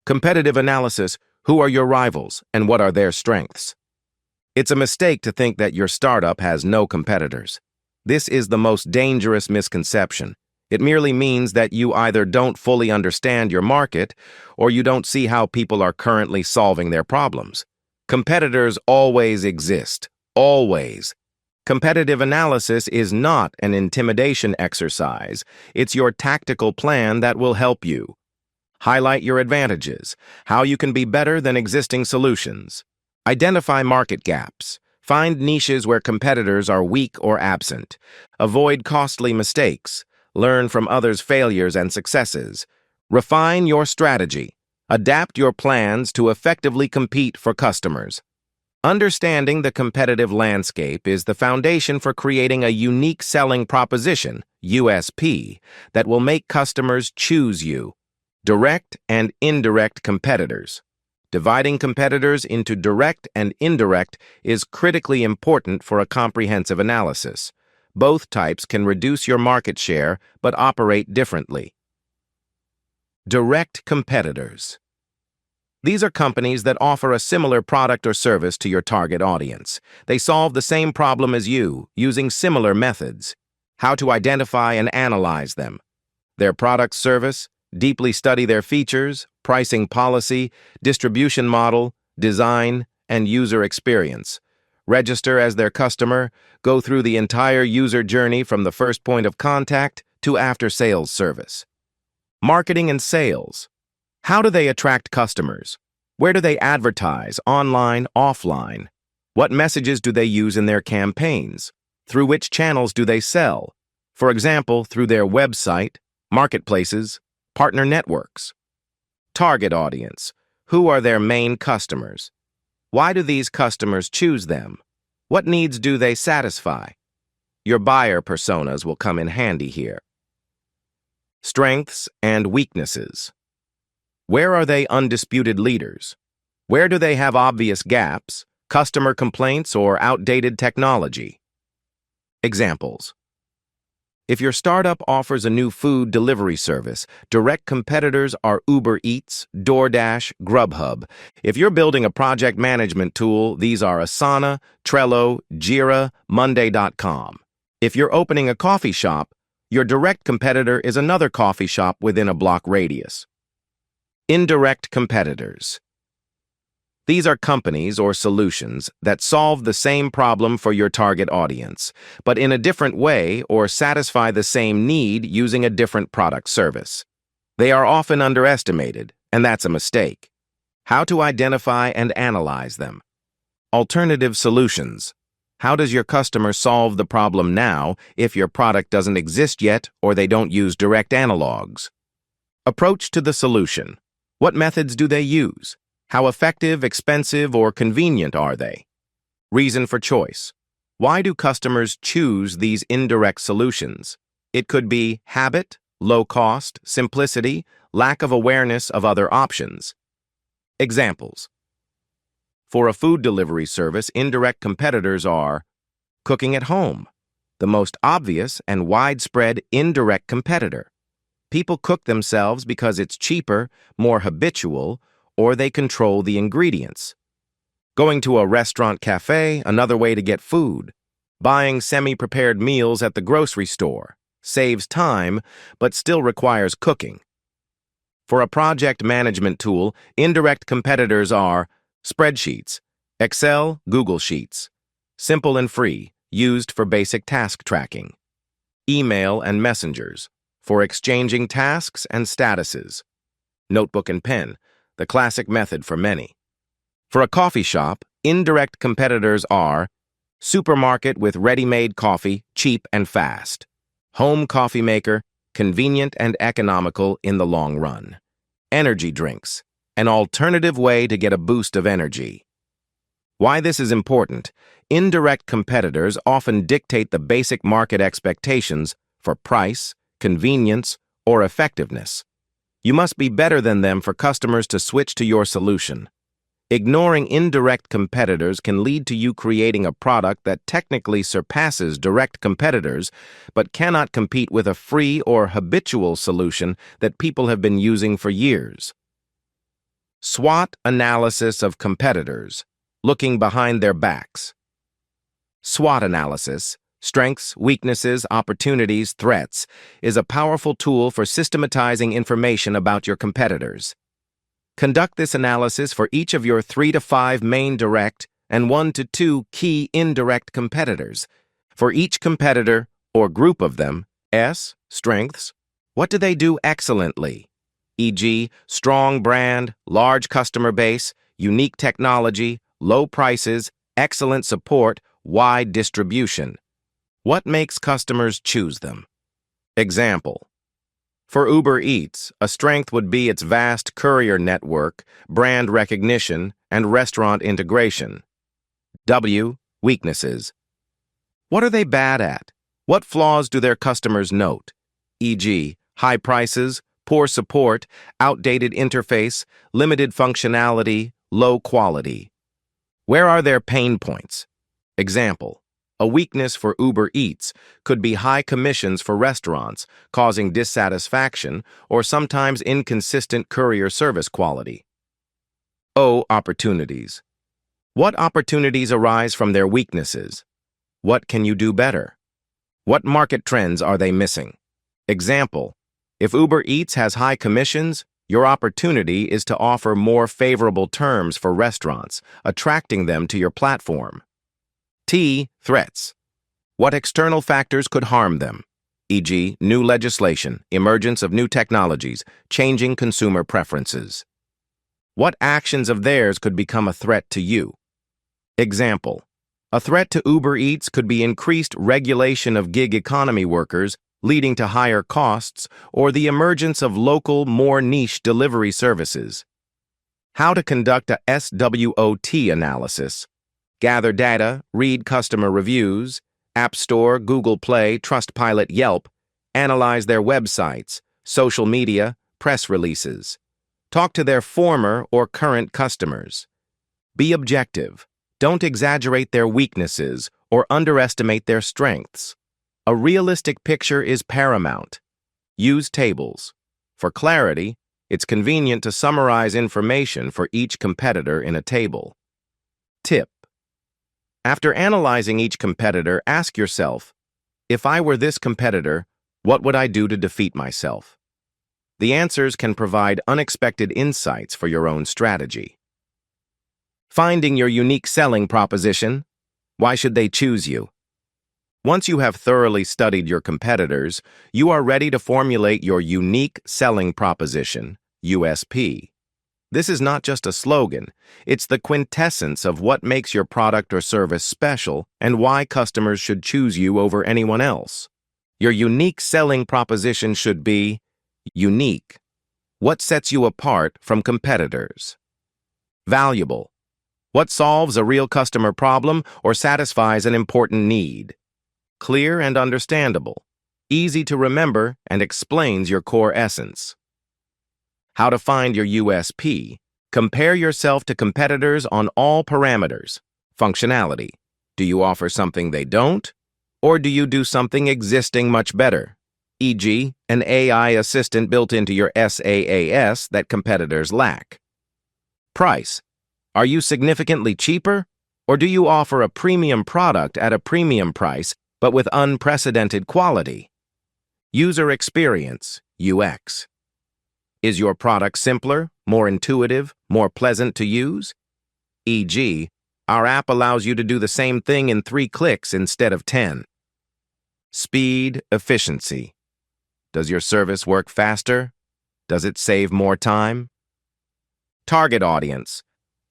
Competitive analysis: who are your rivals and what are their strengths? It's a mistake to think that your startup has no competitors. This is the most dangerous misconception. It merely means that you either don't fully understand your market or you don't see how people are currently solving their problems. Competitors always exist. Always. Competitive analysis is not an intimidation exercise. It's your tactical plan that will help you. Highlight your advantages, how you can be better than existing solutions. Identify market gaps. Find niches where competitors are weak or absent. Avoid costly mistakes. Learn from others' failures and successes. Refine your strategy. Adapt your plans to effectively compete for customers. Understanding the competitive landscape is the foundation for creating a unique selling proposition, USP, that will make customers choose you. Direct and indirect competitors. Dividing competitors into direct and indirect is critically important for a comprehensive analysis. Both types can reduce your market share but operate differently. Direct competitors. These are companies that offer a similar product or service to your target audience. They solve the same problem as you, using similar methods. How to identify and analyze them. Their product service, deeply study their features, pricing policy, distribution model, design, and user experience. Register as their customer, go through the entire user journey from the first point of contact to after-sales service. Marketing and sales. How do they attract customers? Where do they advertise, online, offline? What messages do they use in their campaigns? Through which channels do they sell? For example, through their website, marketplaces, partner networks. Target audience. Who are their main customers? Why do these customers choose them? What needs do they satisfy? Your buyer personas will come in handy here. Strengths and weaknesses. Where are they undisputed leaders? Where do they have obvious gaps, customer complaints, or outdated technology? Examples. If your startup offers a new food delivery service, direct competitors are Uber Eats, DoorDash, Grubhub. If you're building a project management tool, these are Asana, Trello, Jira, Monday.com. If you're opening a coffee shop, your direct competitor is another coffee shop within a block radius. Indirect competitors. These are companies or solutions that solve the same problem for your target audience, but in a different way or satisfy the same need using a different product service. They are often underestimated, and that's a mistake. How to identify and analyze them. Alternative solutions. How does your customer solve the problem now if your product doesn't exist yet or they don't use direct analogs? Approach to the solution. What methods do they use? How effective, expensive, or convenient are they? Reason for choice. Why do customers choose these indirect solutions? It could be habit, low cost, simplicity, lack of awareness of other options. Examples. For a food delivery service, indirect competitors are cooking at home, the most obvious and widespread indirect competitor. People cook themselves because it's cheaper, more habitual, or they control the ingredients. Going to a restaurant cafe, another way to get food. Buying semi-prepared meals at the grocery store. Saves time, but still requires cooking. For a project management tool, indirect competitors are spreadsheets, Excel, Google Sheets. Simple and free, used for basic task tracking. Email and messengers, for exchanging tasks and statuses. Notebook and pen, the classic method for many. For a coffee shop, indirect competitors are supermarket with ready-made coffee, cheap and fast. Home coffee maker, convenient and economical in the long run. Energy drinks, an alternative way to get a boost of energy. Why this is important: indirect competitors often dictate the basic market expectations for price, convenience, or effectiveness. You must be better than them for customers to switch to your solution. Ignoring indirect competitors can lead to you creating a product that technically surpasses direct competitors, but cannot compete with a free or habitual solution that people have been using for years. SWOT analysis of competitors, looking behind their backs. SWOT analysis, strengths, weaknesses, opportunities, threats, is a powerful tool for systematizing information about your competitors. Conduct this analysis for each of your 3 to 5 main direct and 1 to 2 key indirect competitors. For each competitor, or group of them, strengths, what do they do excellently? E.g., strong brand, large customer base, unique technology, low prices, excellent support, wide distribution. What makes customers choose them? Example. For Uber Eats, a strength would be its vast courier network, brand recognition, and restaurant integration. Weaknesses. What are they bad at? What flaws do their customers note? E.g., high prices, poor support, outdated interface, limited functionality, low quality. Where are their pain points? Example. A weakness for Uber Eats could be high commissions for restaurants, causing dissatisfaction or sometimes inconsistent courier service quality. Opportunities. What opportunities arise from their weaknesses? What can you do better? What market trends are they missing? Example. If Uber Eats has high commissions, your opportunity is to offer more favorable terms for restaurants, attracting them to your platform. Threats. What external factors could harm them? E.g., new legislation, emergence of new technologies, changing consumer preferences. What actions of theirs could become a threat to you? Example. A threat to Uber Eats could be increased regulation of gig economy workers, leading to higher costs, or the emergence of local, more niche delivery services. How to conduct a SWOT analysis. Gather data, read customer reviews, App Store, Google Play, Trustpilot, Yelp, analyze their websites, social media, press releases. Talk to their former or current customers. Be objective. Don't exaggerate their weaknesses or underestimate their strengths. A realistic picture is paramount. Use tables. For clarity, it's convenient to summarize information for each competitor in a table. Tip. After analyzing each competitor, ask yourself, if I were this competitor, what would I do to defeat myself? The answers can provide unexpected insights for your own strategy. Finding your unique selling proposition. Why should they choose you? Once you have thoroughly studied your competitors, you are ready to formulate your unique selling proposition, USP. This is not just a slogan, it's the quintessence of what makes your product or service special and why customers should choose you over anyone else. Your unique selling proposition should be unique. What sets you apart from competitors? Valuable. What solves a real customer problem or satisfies an important need? Clear and understandable. Easy to remember and explains your core essence. How to find your USP. Compare yourself to competitors on all parameters. Functionality. Do you offer something they don't? Or do you do something existing much better? E.g., an AI assistant built into your SaaS that competitors lack. Price. Are you significantly cheaper? Or do you offer a premium product at a premium price but with unprecedented quality? User experience, UX. Is your product simpler, more intuitive, more pleasant to use? E.g., our app allows you to do the same thing in 3 clicks instead of 10. Speed, efficiency. Does your service work faster? Does it save more time? Target audience.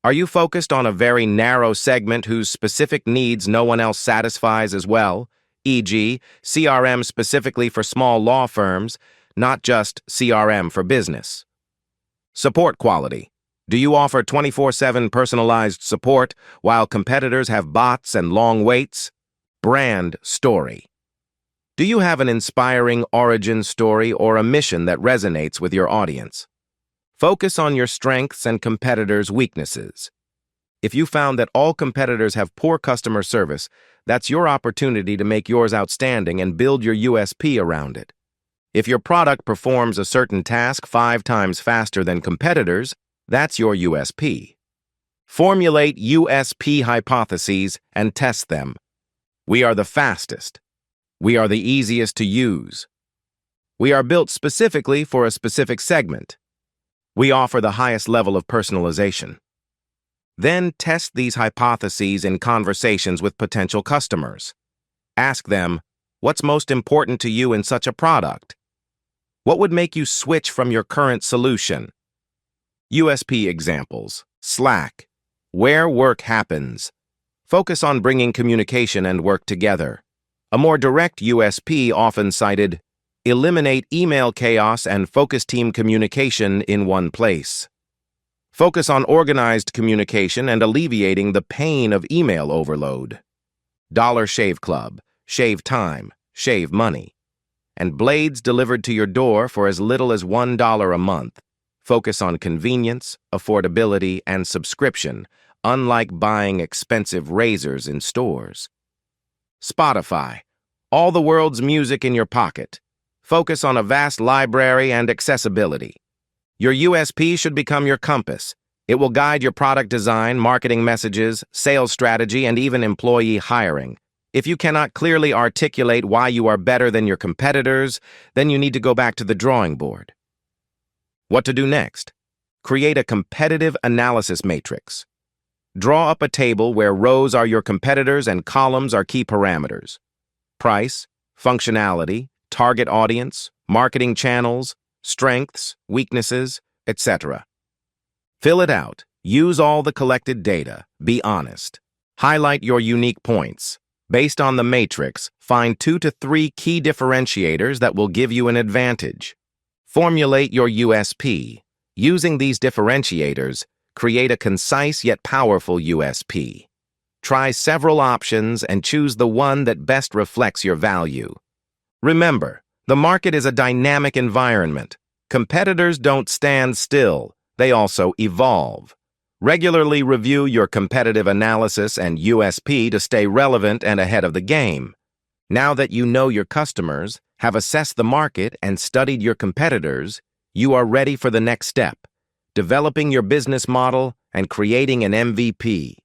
Are you focused on a very narrow segment whose specific needs no one else satisfies as well? E.g., CRM specifically for small law firms, not just CRM for business. Support quality. Do you offer 24/7 personalized support while competitors have bots and long waits? Brand story. Do you have an inspiring origin story or a mission that resonates with your audience? Focus on your strengths and competitors' weaknesses. If you found that all competitors have poor customer service, that's your opportunity to make yours outstanding and build your USP around it. If your product performs a certain task 5 times faster than competitors, That's your USP. Formulate USP hypotheses and test them. We are the fastest. We are the easiest to use. We are built specifically for a specific segment. We offer the highest level of personalization. Then test these hypotheses in conversations with potential customers. Ask them, what's most important to you in such a product? What would make you switch from your current solution? USP examples: Slack, where work happens. Focus on bringing communication and work together. A more direct USP often cited: eliminate email chaos and focus team communication in one place. Focus on organized communication and alleviating the pain of email overload. Dollar Shave Club, shave time, shave money. And blades delivered to your door for as little as $1 a month. Focus on convenience, affordability, and subscription, unlike buying expensive razors in stores. Spotify, all the world's music in your pocket. Focus on a vast library and accessibility. Your USP should become your compass. It will guide your product design, marketing messages, sales strategy, and even employee hiring. If you cannot clearly articulate why you are better than your competitors, then you need to go back to the drawing board. What to do next? Create a competitive analysis matrix. Draw up a table where rows are your competitors and columns are key parameters. Price, functionality, target audience, marketing channels, strengths, weaknesses, etc. Fill it out. Use all the collected data. Be honest. Highlight your unique points. Based on the matrix, find 2 to 3 key differentiators that will give you an advantage. Formulate your USP. Using these differentiators, create a concise yet powerful USP. Try several options and choose the one that best reflects your value. Remember, the market is a dynamic environment. Competitors don't stand still, they also evolve. Regularly review your competitive analysis and USP to stay relevant and ahead of the game. Now that you know your customers, have assessed the market, and studied your competitors, you are ready for the next step: developing your business model and creating an MVP.